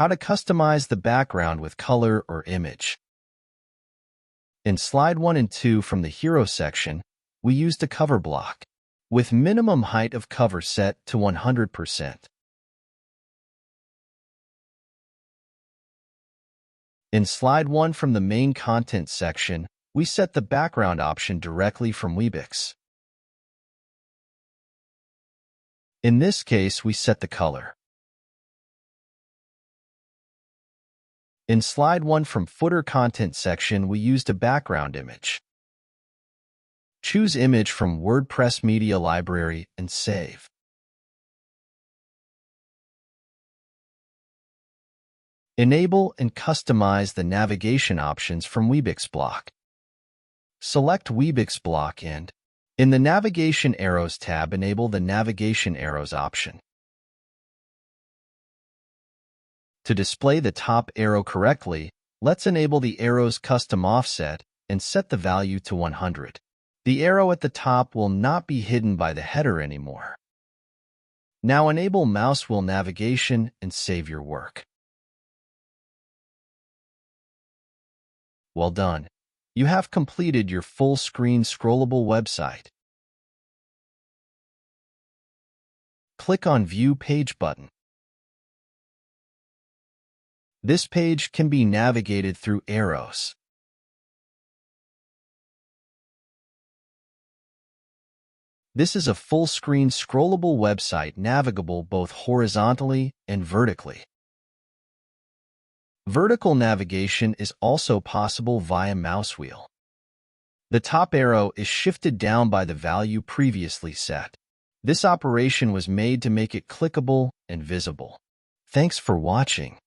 How to customize the background with color or image. In slide 1 and 2 from the Hero section, we used a cover block, with minimum height of cover set to 100%. In slide 1 from the main content section, we set the background option directly from Webyx. In this case, we set the color. In slide 1 from footer content section, we used a background image. Choose image from WordPress media library and save. Enable and customize the navigation options from Webyx block. Select Webyx block and, in the Navigation Arrows tab, enable the Navigation Arrows option. To display the top arrow correctly, let's enable the arrow's custom offset and set the value to 100. The arrow at the top will not be hidden by the header anymore. Now enable mouse wheel navigation and save your work. Well done. You have completed your full-screen scrollable website. Click on View Page button. This page can be navigated through arrows. This is a full-screen scrollable website navigable both horizontally and vertically. Vertical navigation is also possible via mouse wheel. The top arrow is shifted down by the value previously set. This operation was made to make it clickable and visible. Thanks for watching.